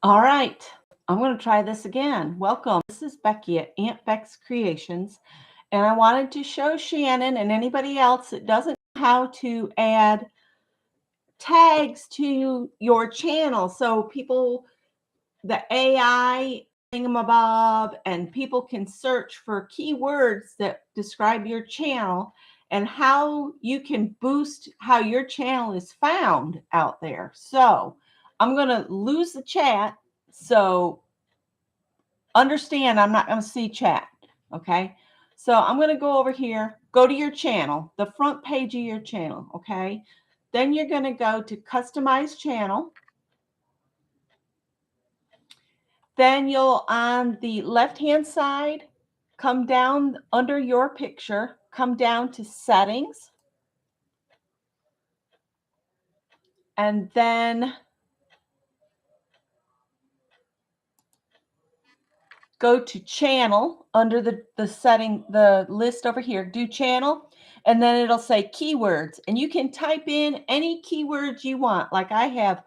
All right, I'm going to try this again. Welcome. This is Becky at Aunt Beck's Creations, and I wanted to show Shannon and anybody else that doesn't know how to add tags to your channel. So the AI thingamabob, and people can search for keywords that describe your channel and how you can boost how your channel is found out there. So I'm going to lose the chat. So understand, I'm not going to see chat. Okay. So I'm going to go over here, go to your channel, the front page of your channel. Okay. Then you're going to go to customize channel. Then you'll, on the left-hand side, come down under your picture, come down to settings. And then go to channel under the setting, the list over here, do channel. And then it'll say keywords. And you can type in any keywords you want. Like I have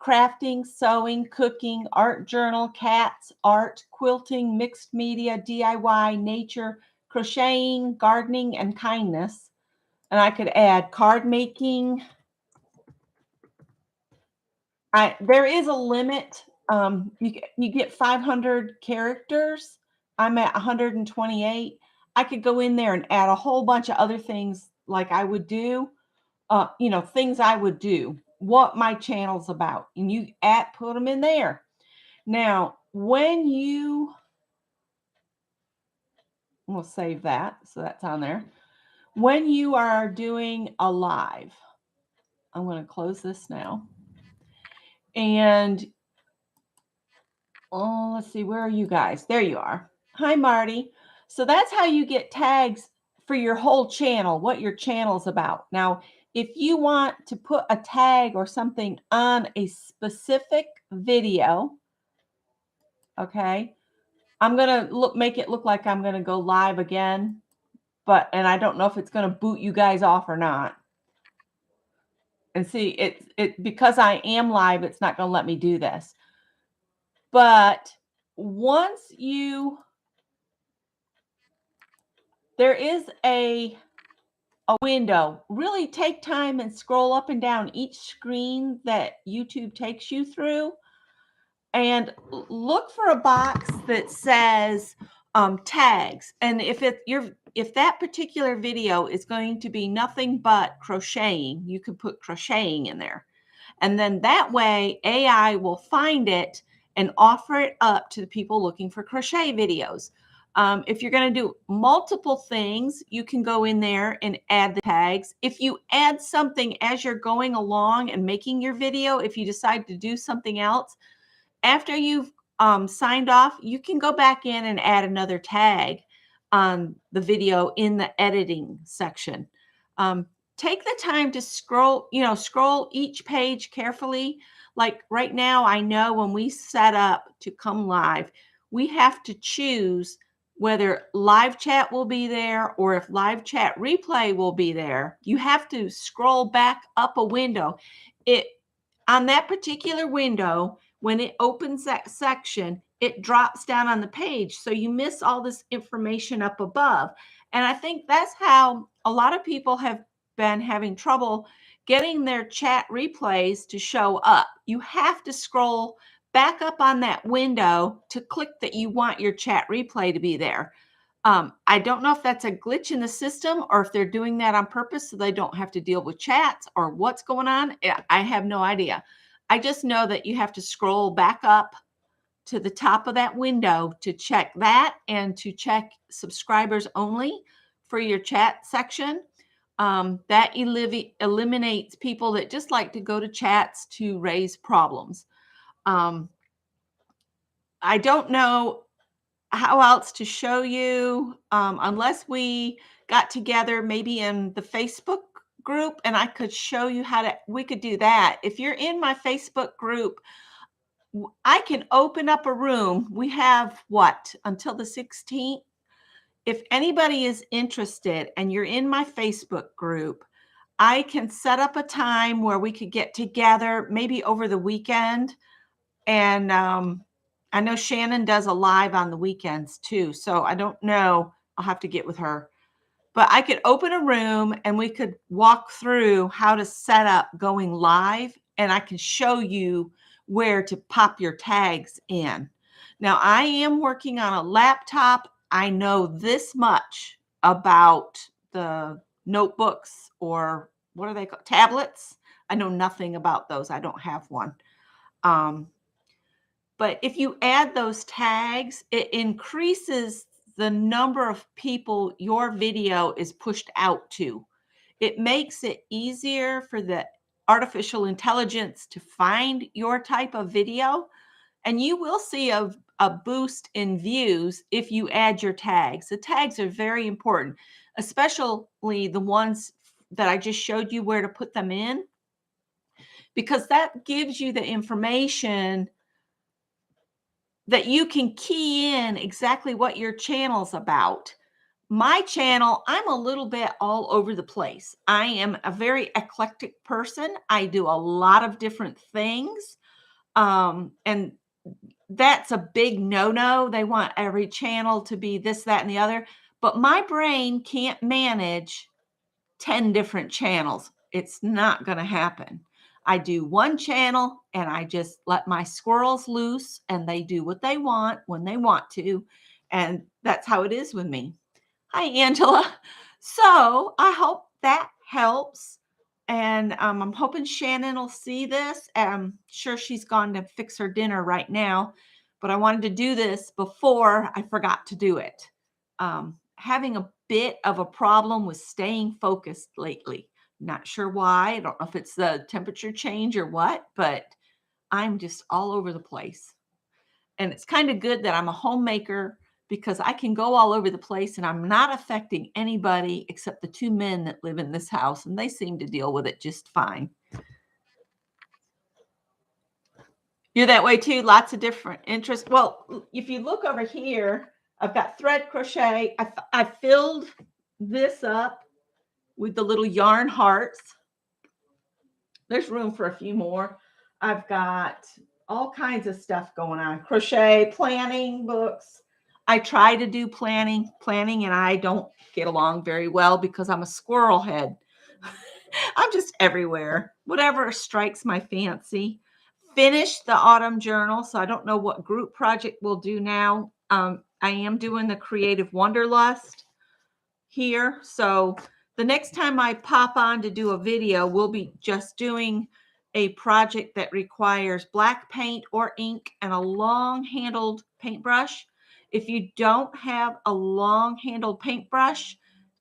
crafting, sewing, cooking, art journal, cats, art, quilting, mixed media, DIY, nature, crocheting, gardening, and kindness. And I could add card making. There is a limit. You get 500 characters. I'm at 128. I could go in there and add a whole bunch of other things like I would do. Things I would do, what my channel's about, and you put them in there. Now, we'll save that, so that's on there. When you are doing a live, I'm going to close this now. And let's see, where are you guys? There you are. Hi, Marty. So that's how you get tags for your whole channel, what your channel's about. Now, if you want to put a tag or something on a specific video, okay, I'm going to make it look like I'm going to go live again, and I don't know if it's going to boot you guys off or not. And see, because I am live, it's not going to let me do this. But once there is a window. Really take time and scroll up and down each screen that YouTube takes you through, and look for a box that says tags. And if that particular video is going to be nothing but crocheting, you can put crocheting in there. And then that way AI will find it and offer it up to the people looking for crochet videos. If you're going to do multiple things, you can go in there and add the tags. If you add something as you're going along and making your video, if you decide to do something else, after you've signed off, you can go back in and add another tag on the video in the editing section. Take the time to scroll each page carefully. Like right now, I know when we set up to come live, we have to choose whether live chat will be there or if live chat replay will be there. You have to scroll back up a window. On that particular window, when it opens that section, it drops down on the page. So you miss all this information up above. And I think that's how a lot of people have been having trouble getting their chat replays to show up. You have to scroll back up on that window to click that you want your chat replay to be there. I don't know if that's a glitch in the system or if they're doing that on purpose so they don't have to deal with chats or what's going on. I have no idea. I just know that you have to scroll back up to the top of that window to check that and to check subscribers only for your chat section. That eliminates people that just like to go to chats to raise problems. I don't know how else to show you unless we got together maybe in the Facebook group and I could show you we could do that. If you're in my Facebook group, I can open up a room. We have until the 16th. If anybody is interested and you're in my Facebook group, I can set up a time where we could get together maybe over the weekend And I know Shannon does a live on the weekends too. So I don't know. I'll have to get with her. But I could open a room and we could walk through how to set up going live. And I can show you where to pop your tags in. Now, I am working on a laptop. I know this much about the notebooks, or what are they called? Tablets. I know nothing about those. I don't have one. But if you add those tags, it increases the number of people your video is pushed out to. It makes it easier for the artificial intelligence to find your type of video. And you will see a boost in views if you add your tags. The tags are very important, especially the ones that I just showed you where to put them in, because that gives you the information that you can key in exactly what your channel's about. My channel, I'm a little bit all over the place. I am a very eclectic person. I do a lot of different things. And that's a big no-no. They want every channel to be this, that, and the other. But my brain can't manage 10 different channels. It's not going to happen. I do one channel and I just let my squirrels loose and they do what they want when they want to. And that's how it is with me. Hi, Angela. So I hope that helps. And I'm hoping Shannon will see this. I'm sure she's gone to fix her dinner right now, but I wanted to do this before I forgot to do it. Having a bit of a problem with staying focused lately. Not sure why. I don't know if it's the temperature change or what, but I'm just all over the place. And it's kind of good that I'm a homemaker, because I can go all over the place and I'm not affecting anybody except the two men that live in this house, and they seem to deal with it just fine. You're that way too? Lots of different interests. Well, if you look over here, I've got thread crochet. I filled this up with the little yarn hearts. There's room for a few more. I've got all kinds of stuff going on. Crochet, planning books. I try to do planning, and I don't get along very well because I'm a squirrel head. I'm just everywhere. Whatever strikes my fancy. Finished the autumn journal, so I don't know what group project we'll do now. I am doing the Creative Wanderlust here. So the next time I pop on to do a video, we'll be just doing a project that requires black paint or ink and a long-handled paintbrush. If you don't have a long-handled paintbrush,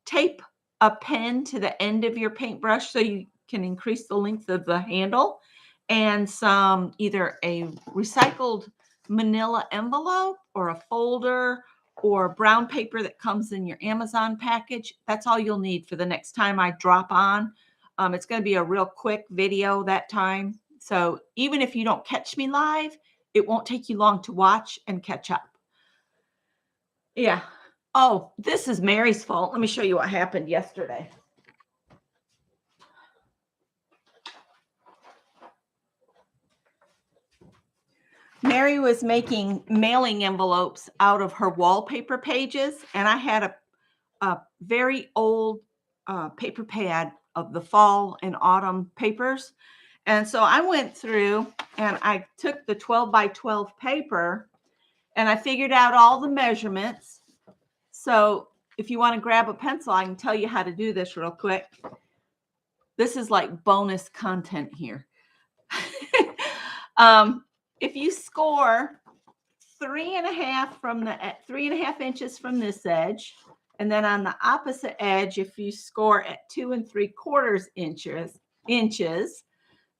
tape a pen to the end of your paintbrush so you can increase the length of the handle, and some either a recycled manila envelope or a folder or brown paper that comes in your Amazon package. That's all you'll need for the next time I drop on. It's going to be a real quick video that time. So even if you don't catch me live, it won't take you long to watch and catch up. Yeah. Oh, this is Mary's fault. Let me show you what happened yesterday. Mary was making mailing envelopes out of her wallpaper pages, and I had a very old paper pad of the fall and autumn papers. And so I went through and I took the 12 by 12 paper and I figured out all the measurements. So if you want to grab a pencil, I can tell you how to do this real quick. This is like bonus content here. If you score 3.5 inches from this edge, and then on the opposite edge, if you score at 2 3/4 inches,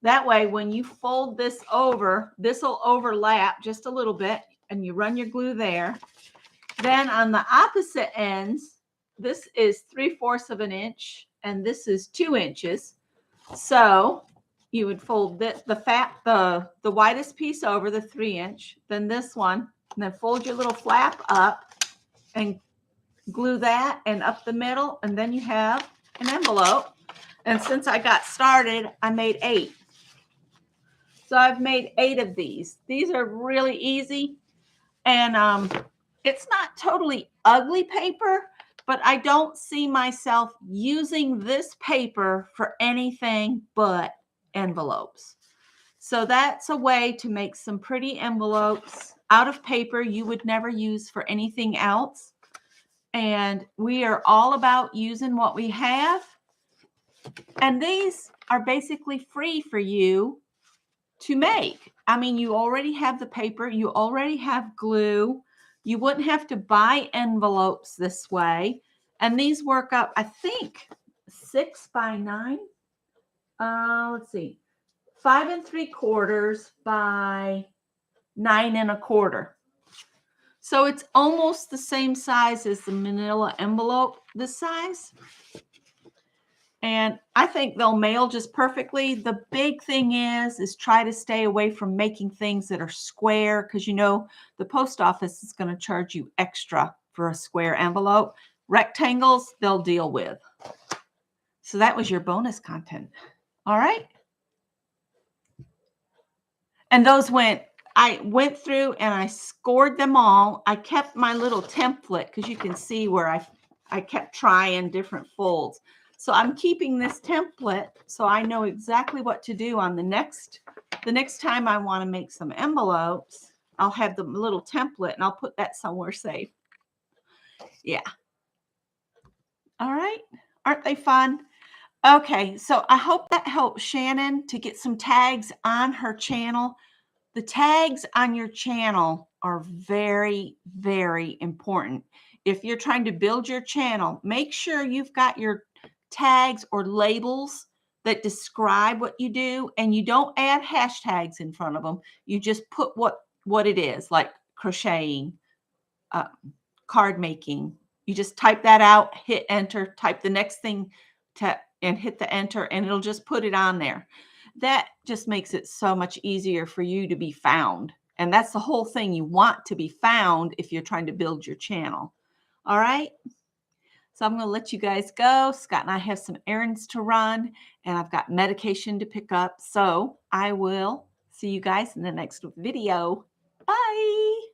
that way when you fold this over, this will overlap just a little bit, and you run your glue there. Then on the opposite ends, this is 3/4 of an inch, and this is 2 inches. So you would fold the widest piece over, the 3-inch, then this one, and then fold your little flap up and glue that and up the middle, and then you have an envelope. And since I got started, I made 8. So I've made 8 of these. These are really easy. And it's not totally ugly paper, but I don't see myself using this paper for anything but envelopes. So that's a way to make some pretty envelopes out of paper you would never use for anything else. And we are all about using what we have. And these are basically free for you to make. I mean, you already have the paper, you already have glue. You wouldn't have to buy envelopes this way. And these work up, I think, 6 by 9. Let's see, 5 3/4 by 9 1/4. So it's almost the same size as the manila envelope, this size. And I think they'll mail just perfectly. The big thing is try to stay away from making things that are square, because you know the post office is going to charge you extra for a square envelope. Rectangles, they'll deal with. So that was your bonus content. All right. And those I went through and I scored them all. I kept my little template because you can see where I kept trying different folds. So I'm keeping this template so I know exactly what to do on the next time I want to make some envelopes. I'll have the little template and I'll put that somewhere safe. Yeah. All right. Aren't they fun? Okay. So I hope that helps Shannon to get some tags on her channel. The tags on your channel are very, very important. If you're trying to build your channel, make sure you've got your tags or labels that describe what you do, and you don't add hashtags in front of them. You just put what it is, like crocheting, uh, card making. You just type that out, hit enter, type the next thing and hit the enter, and it'll just put it on there. That just makes it so much easier for you to be found. And that's the whole thing. You want to be found if you're trying to build your channel. All right. So I'm going to let you guys go. Scott and I have some errands to run, and I've got medication to pick up. So I will see you guys in the next video. Bye.